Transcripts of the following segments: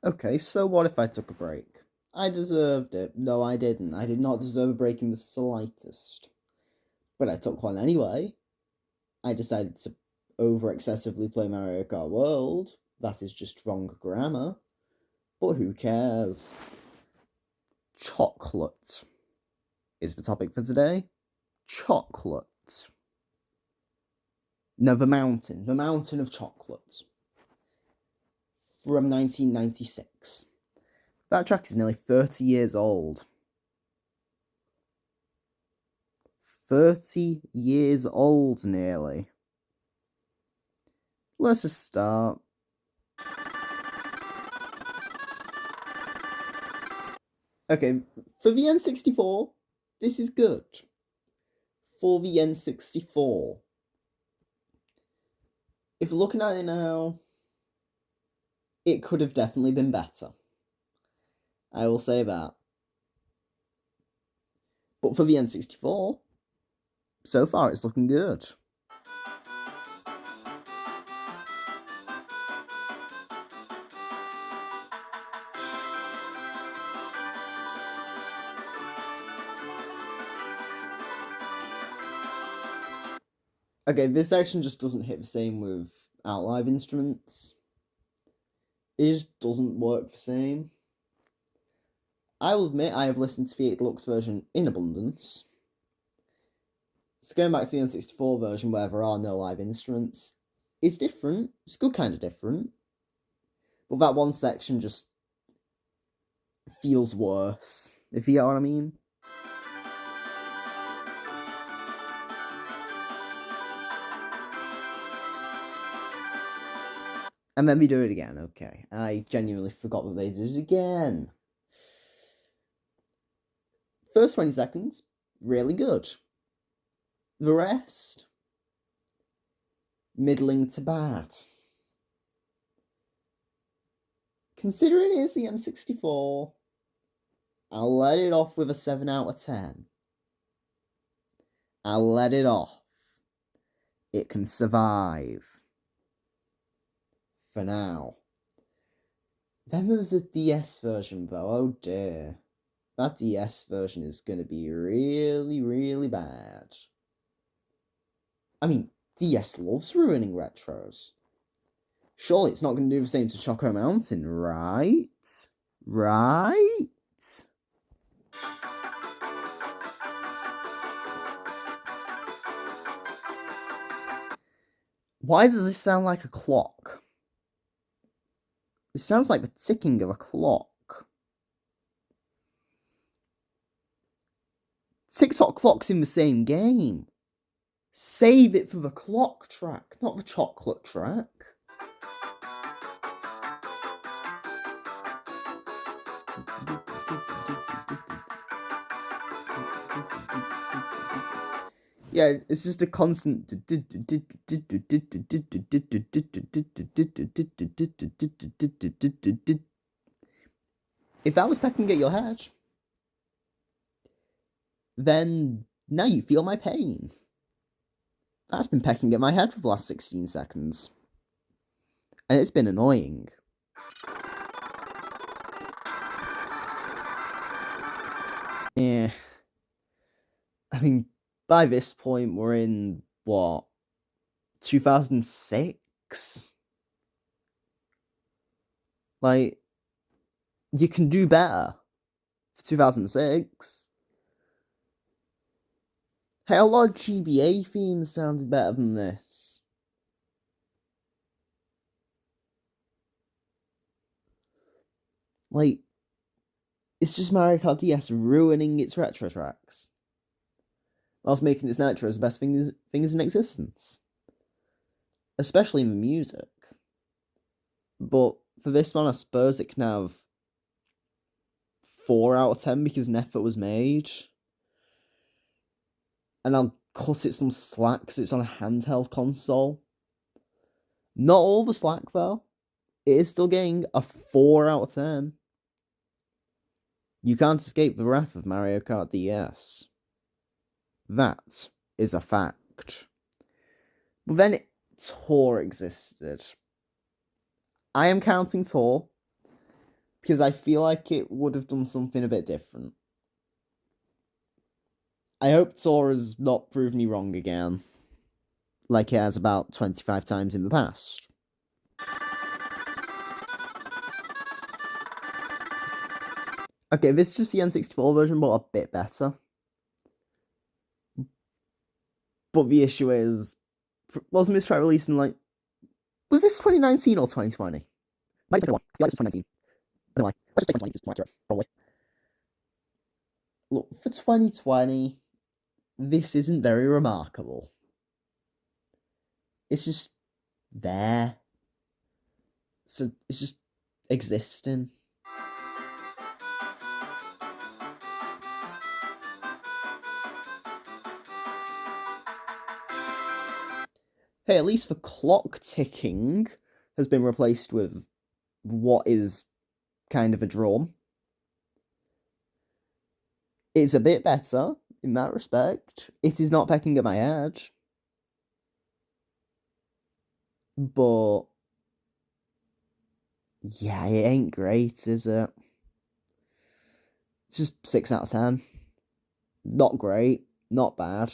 Okay, so what if I took a break? I deserved it. No, I didn't. I did not deserve a break in the slightest. But I took one anyway. I decided to over excessively play Mario Kart World. That is just wrong grammar. But who cares? Chocolate is the topic for today. Chocolate. No, the mountain of chocolate. From 1996. That track is nearly 30 years old. 30 years old, nearly. Let's just start. Okay, for the N64, this is good. For the N64. If looking at it now, it could have definitely been better. I will say that. But for the N64, so far it's looking good. Okay, this section just doesn't hit the same with live instruments. It just doesn't work the same. I will admit I have listened to the 8 Deluxe version in abundance. So going back to the N64 version where there are no live instruments, it's different. It's good kind of different. But that one section just feels worse, if you get what I mean. And then we do it again, okay. I genuinely forgot that they did it again. First 20 seconds, really good. The rest, middling to bad. Considering it is the N64, I'll let it off with a 7 out of 10. I'll let it off. It can survive. For now. Then there's a DS version though, oh dear. That DS version is going to be really, really bad. I mean, DS loves ruining retros. Surely it's not going to do the same to Choco Mountain, right? Right? Why does this sound like a clock? It sounds like the ticking of a clock. TikTok clock's in the same game. Save it for the clock track, not the chocolate track. Yeah, it's just a constant. If that was pecking at your head, then now you feel my pain. That's been pecking at my head for the last 16 seconds. And it's been annoying. Yeah. I mean, by this point, we're in, what, 2006? Like, you can do better for 2006. Hey, a lot of GBA themes sounded better than this. Like, it's just Mario Kart DS ruining its retro tracks, whilst making its nitros the best things in existence. Especially in the music. But for this one, I suppose it can have 4 out of 10 because an effort was made. And I'll cut it some slack because it's on a handheld console. Not all the slack, though. It is still getting a 4 out of 10. You can't escape the wrath of Mario Kart DS. That is a fact. But then Tour existed. I am counting Tour because I feel like it would have done something a bit different. I hope Tora's not proved me wrong again, like it has about 25 times in the past. Okay, this is just the N64 version, but a bit better. But the issue is, wasn't this track released in like, was this 2019 or 2020? Might be 2021. I feel like it was 2019. I don't know why. Let's just say 2020 because it's more accurate, probably. Look, for 2020, this isn't very remarkable. It's just there. So it's just existing. Hey, at least the clock ticking has been replaced with what is kind of a drum. It's a bit better in that respect. It is not pecking at my edge. But yeah, it ain't great, is it? It's just 6 out of 10. Not great, not bad.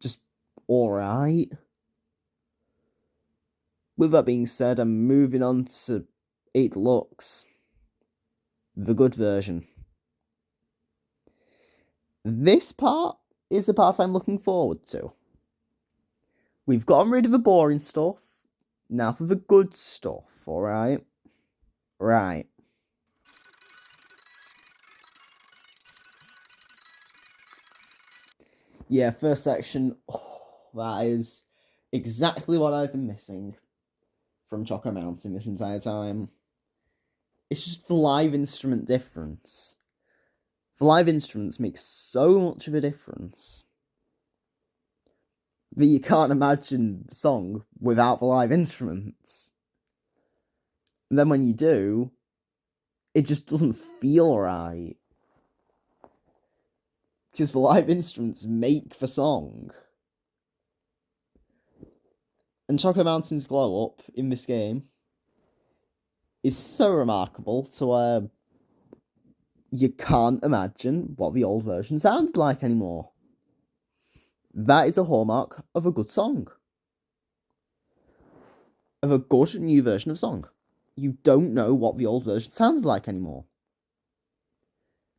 Just alright. With that being said, I'm moving on to 8 Deluxe. The good version. This part is the part I'm looking forward to. We've gotten rid of the boring stuff. Now for the good stuff, alright? Right. Yeah, first section. Oh, that is exactly what I've been missing from Choco Mountain this entire time. It's just the live instrument difference. The live instruments make so much of a difference that you can't imagine the song without the live instruments. And then when you do, it just doesn't feel right. Because the live instruments make the song. And Choco Mountain's glow up in this game is so remarkable to where you can't imagine what the old version sounded like anymore. That is a hallmark of a good song. Of a good new version of song. You don't know what the old version sounded like anymore.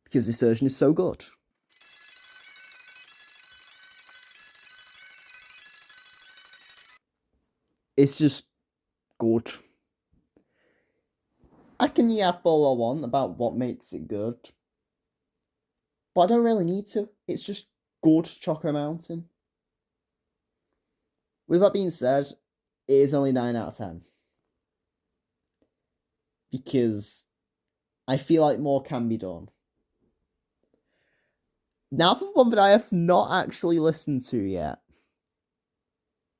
Because this version is so good. It's just good. I can yap all I want about what makes it good. But I don't really need to. It's just good Choco Mountain. With that being said, it is only 9 out of 10. Because I feel like more can be done. Now for one that I have not actually listened to yet.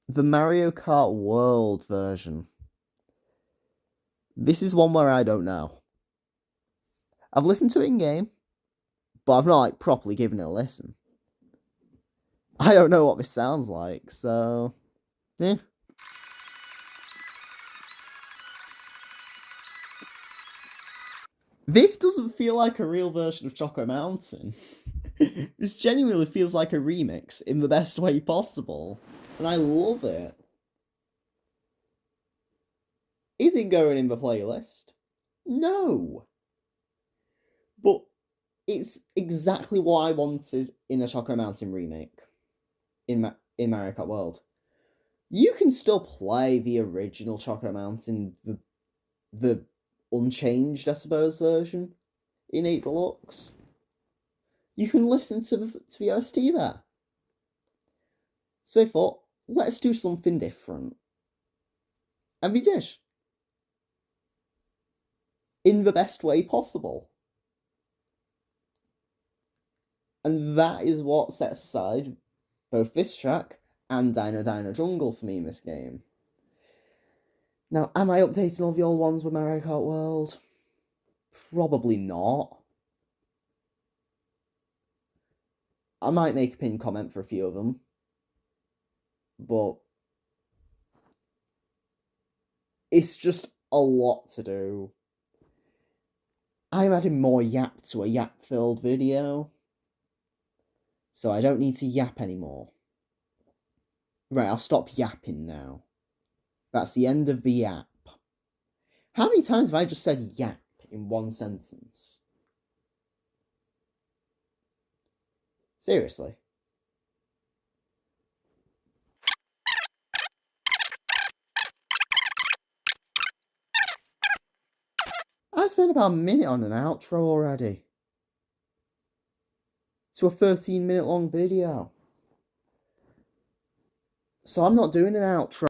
The Mario Kart World version. This is one where I don't know. I've listened to it in game, but I've not like properly given it a listen. I don't know what this sounds like, so yeah. This doesn't feel like a real version of Choco Mountain. This genuinely feels like a remix in the best way possible, and I love it. Is it going in the playlist? No. But it's exactly what I wanted in a Choco Mountain remake in Mario Kart World. You can still play the original Choco Mountain, the unchanged, I suppose, version in 8 Deluxe. You can listen to the OST there. So I thought, let's do something different. And we did. In the best way possible. And that is what sets aside both this track and Dino Dino Jungle for me in this game. Now, am I updating all the old ones with Mario Kart World? Probably not. I might make a pinned comment for a few of them. But it's just a lot to do. I'm adding more yap to a yap-filled video, so I don't need to yap anymore. Right, I'll stop yapping now. That's the end of the yap. How many times have I just said yap in one sentence? Seriously. I spent about a minute on an outro already. To a 13-minute long video. So I'm not doing an outro.